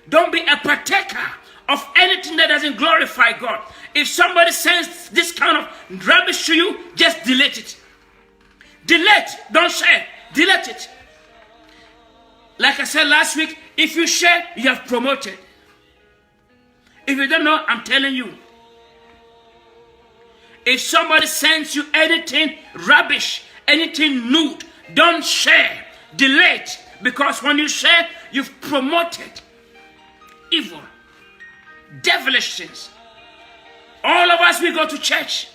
[SPEAKER 1] Don't be a partaker of anything that doesn't glorify God. If somebody sends this kind of rubbish to you, just delete it. Delete, don't share, delete it. Like I said last week, if you share, you have promoted. If you don't know, I'm telling you. If somebody sends you anything rubbish, anything nude, don't share, delete. Because when you share, you've promoted evil, devilish things. All of us, we go to church.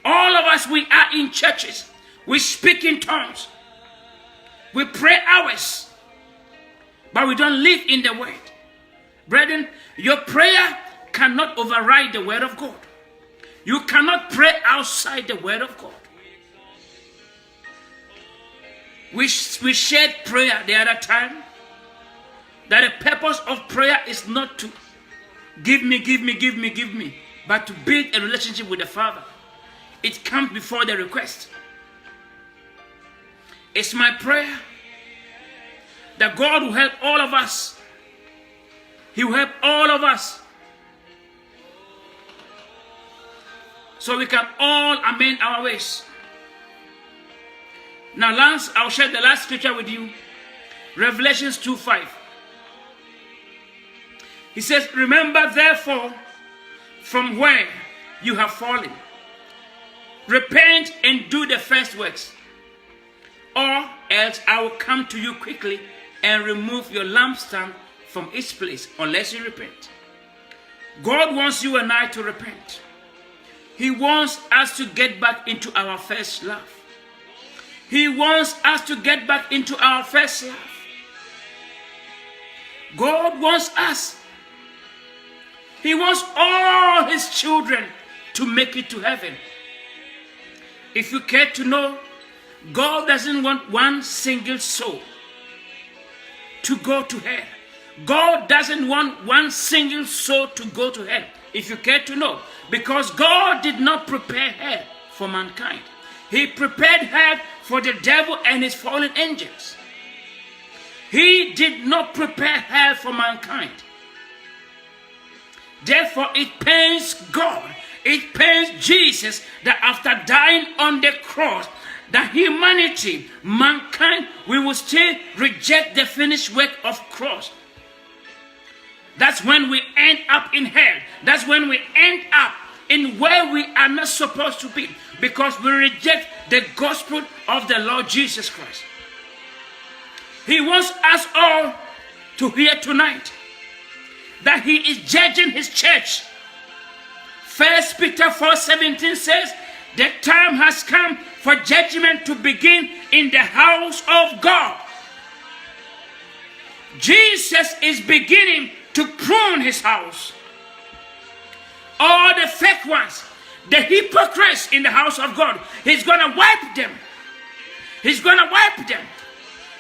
[SPEAKER 1] All of us, we are in churches. We speak in tongues. We pray hours. But we don't live in the word. Brethren, your prayer cannot override the word of God. You cannot pray outside the word of God. We shared prayer the other time. That the purpose of prayer is not to give me, but to build a relationship with the Father. It comes before the request. It's my prayer that God will help all of us. He will help all of us. So we can all amend our ways. Now, Lance, I'll share the last scripture with you. Revelations 2:5. He says, remember therefore from where you have fallen. Repent and do the first works. Or else I will come to you quickly and remove your lampstand from its place unless you repent. God wants you and I to repent. He wants us to get back into our first love. He wants us to get back into our first love. God wants us. He wants all his children to make it to heaven. If you care to know, God doesn't want one single soul to go to hell. God doesn't want one single soul to go to hell. If you care to know, because God did not prepare hell for mankind. He prepared hell for the devil and his fallen angels. He did not prepare hell for mankind. Therefore, it pains God, it pains Jesus that after dying on the cross, that humanity, mankind, we will still reject the finished work of cross. That's when we end up in hell. That's when we end up in where we are not supposed to be, because we reject the gospel of the Lord Jesus Christ. He wants us all to hear tonight that he is judging his church. 1 Peter 4:17 says, the time has come for judgment to begin in the house of God. Jesus is beginning to prune his house. All the fake ones, the hypocrites in the house of God, he's going to wipe them. He's going to wipe them.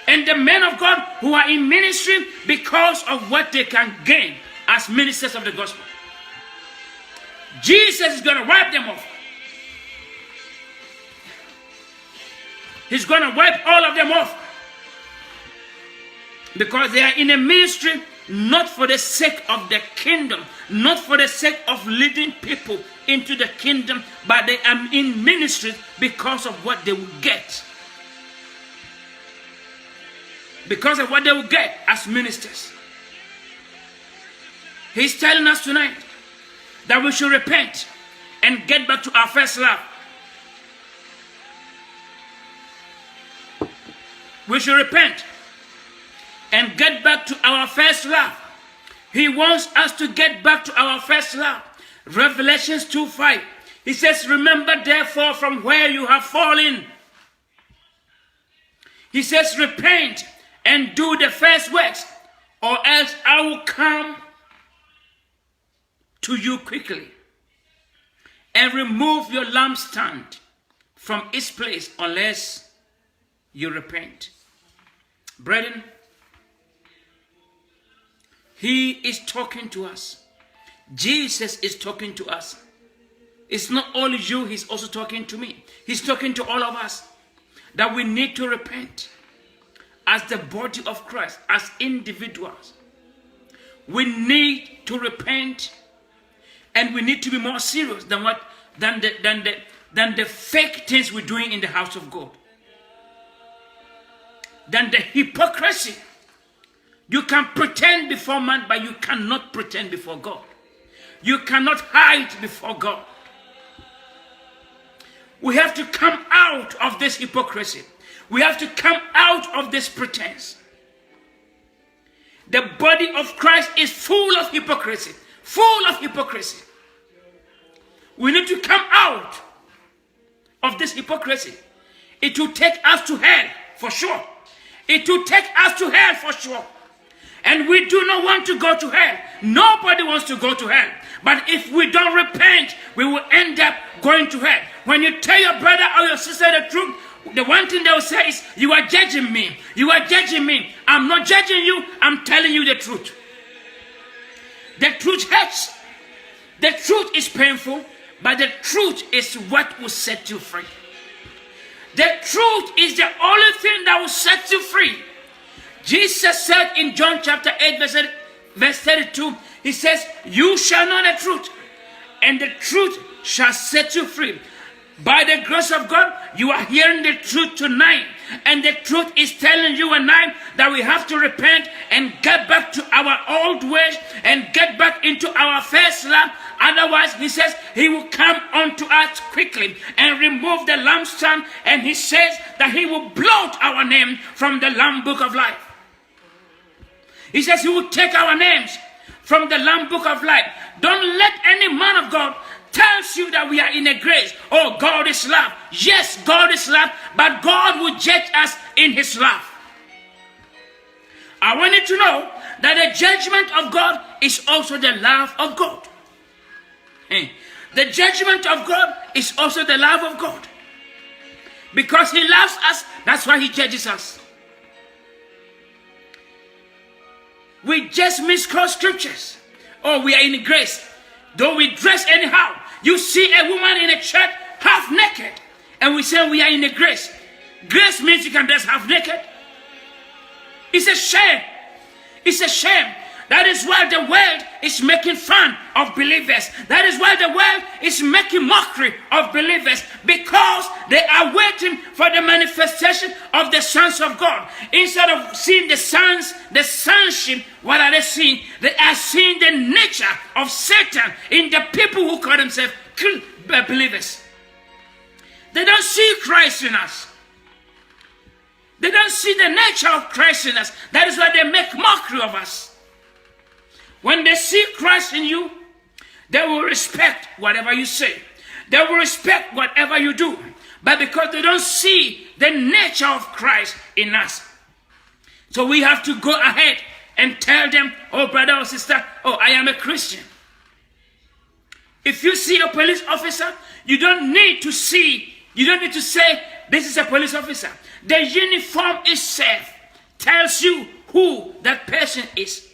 [SPEAKER 1] And the men of God who are in ministry because of what they can gain as ministers of the gospel. Jesus is going to wipe them off. He's going to wipe all of them off. Because they are in a ministry not for the sake of the kingdom, not for the sake of leading people into the kingdom, but they are in ministry because of what they will get. Because of what they will get as ministers. He's telling us tonight that we should repent and get back to our first love. We should repent and get back to our first love. He wants us to get back to our first love. Revelations 2:5. He says, remember therefore from where you have fallen. He says, repent and do the first works, or else I will come to you quickly and remove your lampstand from its place unless you repent. Brethren, he is talking to us. Jesus is talking to us. It's not only you, he's also talking to me. He's talking to all of us that we need to repent as the body of Christ, as individuals. we need to repent, and we need to be more serious than the fake things we're doing in the house of God. Than the hypocrisy. You can pretend before man, but you cannot pretend before God. You cannot hide before God. We have to come out of this hypocrisy. We have to come out of this pretense. The body of Christ is full of hypocrisy. Full of hypocrisy. We need to come out of this hypocrisy. It will take us to hell, for sure. It will take us to hell, for sure. And we do not want to go to hell. Nobody wants to go to hell. But if we don't repent, we will end up going to hell. When you tell your brother or your sister the truth, the one thing they will say is, you are judging me. You are judging me. I'm not judging you. I'm telling you the truth. The truth hurts. The truth is painful. But the truth is what will set you free. The truth is the only thing that will set you free. Jesus said in John chapter 8 verse 32, he says, you shall know the truth, and the truth shall set you free. By the grace of God, you are hearing the truth tonight. And the truth is telling you and I that we have to repent and get back to our old ways and get back into our first love. Otherwise, he says, he will come unto us quickly and remove the lampstand. And he says that he will blot our name from the Lamb Book of Life. He says he will take our names from the Lamb Book of Life. Don't let any man of God tells you that we are in a grace. Oh, God is love. Yes, God is love, but God will judge us in his love. I want you to know that the judgment of God is also the love of God. The judgment of God is also the love of God. Because he loves us, that's why he judges us. We just misquote scriptures. Oh, we are in grace. Though we dress anyhow. You see a woman in a church half naked, and we say we are in the grace. Grace means you can dress half naked. It's a shame. It's a shame. That is why the world is making fun of believers. That is why the world is making mockery of believers, because they are waiting for the manifestation of the sons of God. Instead of seeing the sons, the sonship, what are they seeing? They are seeing the nature of Satan in the people who call themselves believers. They don't see Christ in us. They don't see the nature of Christ in us. That is why they make mockery of us. When they see Christ in you, they will respect whatever you say. They will respect whatever you do. But because they don't see the nature of Christ in us. So we have to go ahead and tell them, oh brother or sister, oh, I am a Christian. If you see a police officer, you don't need to say, this is a police officer. The uniform itself tells you who that person is.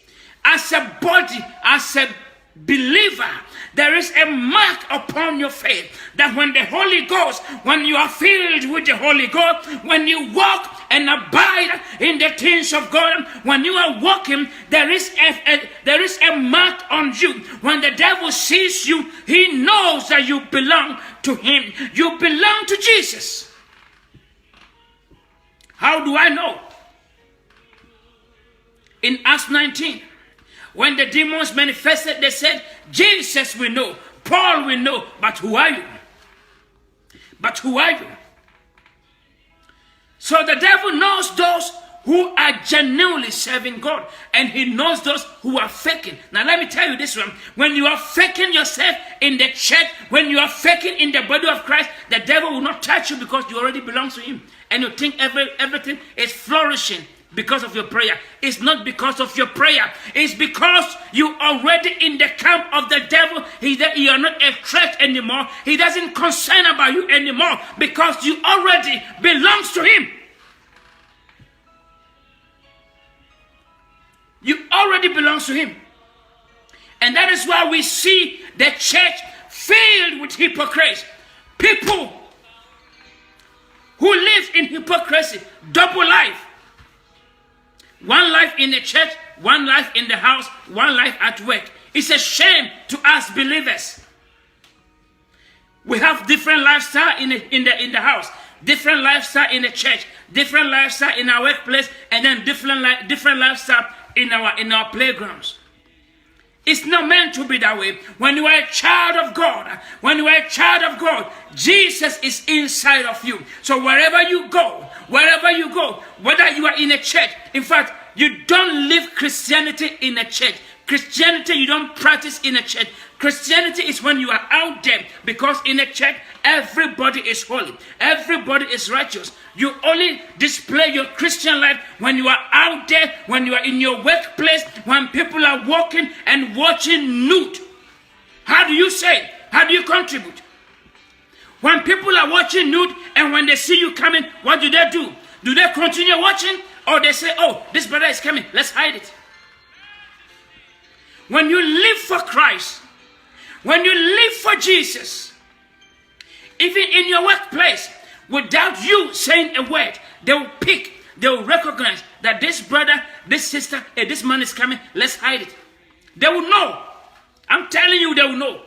[SPEAKER 1] As a body, as a believer, there is a mark upon your faith that when the Holy Ghost, when you are filled with the Holy Ghost, when you walk and abide in the things of God, when you are walking, there is a mark on you. When the devil sees you, he knows that you belong to him. You belong to Jesus. How do I know? In Acts 19, when the demons manifested, they said, Jesus we know, Paul we know, but who are you? But who are you? So the devil knows those who are genuinely serving God, and he knows those who are faking. Now let me tell you this one. When you are faking yourself in the church, when you are faking in the body of Christ, the devil will not touch you because you already belong to him. And you think everything is flourishing because of your prayer. It's not because of your prayer. It's because you already in the camp of the devil. You are not a threat anymore. He doesn't concern about you anymore because you already belongs to him. You already belongs to him. And that is why we see the church filled with hypocrites. People who live in hypocrisy, double life. One life in the church, one life in the house, one life at work. It's a shame to us believers. We have different lifestyle in the house, different lifestyle in the church, different lifestyle in our workplace, and then different lifestyle in our playgrounds. It's not meant to be that way. When you are a child of God, Jesus is inside of you. So wherever you go, whether you are in a church, in fact, you don't live Christianity in a church. Christianity you don't practice in a church. Christianity is when you are out there, because in a church everybody is holy, everybody is righteous. You only display your Christian life when you are out there, when you are in your workplace, when people are walking and watching nude. How do you say? How do you contribute? When people are watching nude and when they see you coming, what do? Do they continue watching, or they say, oh, this brother is coming, let's hide it? When you live for Christ, when you live for Jesus, even in your workplace, without you saying a word, they will recognize that this brother, this sister, this man is coming, let's hide it. They will know. I'm telling you, they will know.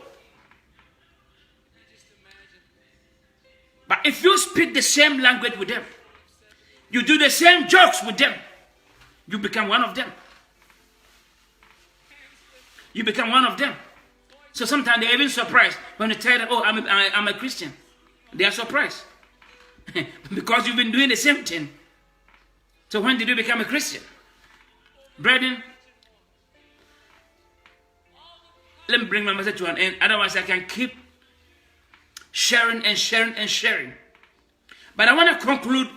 [SPEAKER 1] But if you speak the same language with them, you do the same jokes with them, you become one of them. You become one of them. So sometimes they're even surprised when you tell them, oh, I'm a Christian. They are surprised. Because you've been doing the same thing. So when did you become a Christian? Brethren, let me bring my message to an end. Otherwise I can keep sharing and sharing and sharing. But I want to conclude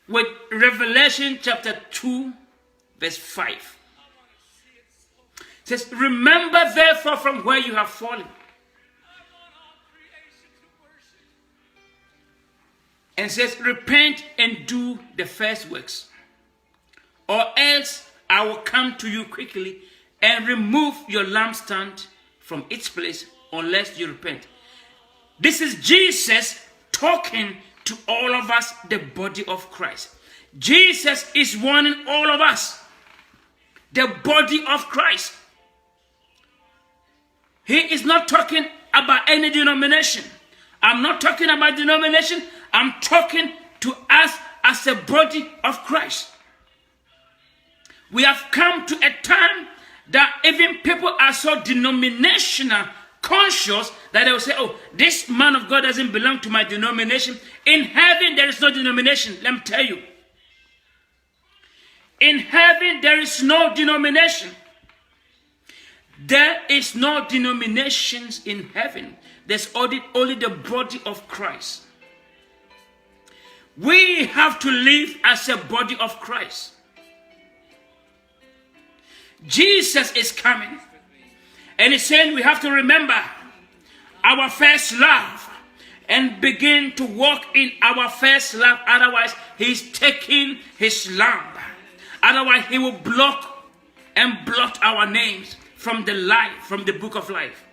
[SPEAKER 1] with Revelation chapter 2, verse 5. It says, remember therefore from where you have fallen, and says, repent and do the first works, or else I will come to you quickly and remove your lampstand from its place unless you repent. This is Jesus talking to all of us, the body of Christ. Jesus is warning all of us, the body of Christ. He is not talking about any denomination. I'm not talking about denomination. I'm talking to us as a body of Christ. We have come to a time that even people are so denominational conscious that they will say, oh, this man of God doesn't belong to my denomination. In heaven, there is no denomination. Let me tell you. In heaven, there is no denomination. There is no denominations in heaven. There's only the body of Christ. We have to live as a body of Christ. Jesus is coming. And he's saying we have to remember our first love and begin to walk in our first love. Otherwise, he's taking his lamp. Otherwise, he will block our names from the book of life.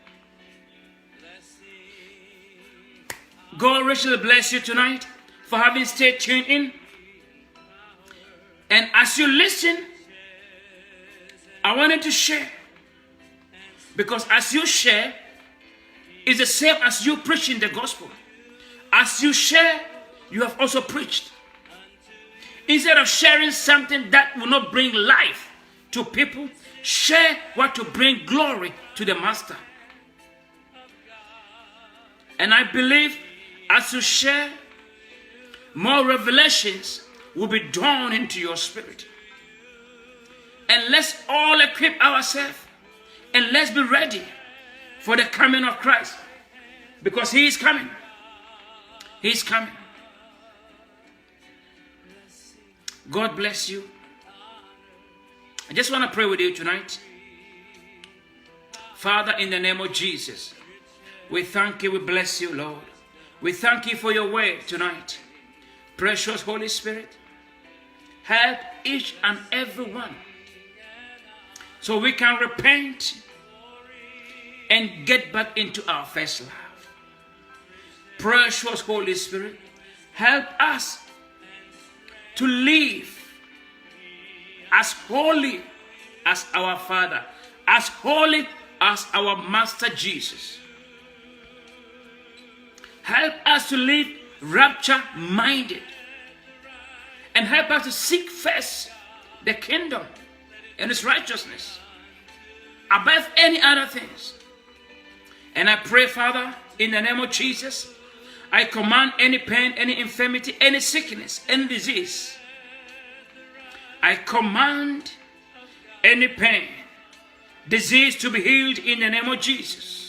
[SPEAKER 1] God richly bless you tonight for having stayed tuned in. And as you listen, I wanted to share. Because as you share, it's the same as you preaching the gospel. As you share, you have also preached. Instead of sharing something that will not bring life to people, share what will bring glory to the Master. And I believe as you share, more revelations will be drawn into your spirit. And let's all equip ourselves and let's be ready for the coming of Christ. Because he is coming. He is coming. God bless you. I just want to pray with you tonight. Father, in the name of Jesus, we thank you, we bless you, Lord. We thank you for your word tonight. Precious Holy Spirit, help each and every one so we can repent and get back into our first love. Precious Holy Spirit, help us to live as holy as our Father, as holy as our Master Jesus. Help us to live rapture-minded, and help us to seek first the kingdom and its righteousness above any other things. And I pray, Father, in the name of Jesus, I command any pain, any infirmity, any sickness, any disease. I command any pain, disease to be healed in the name of Jesus.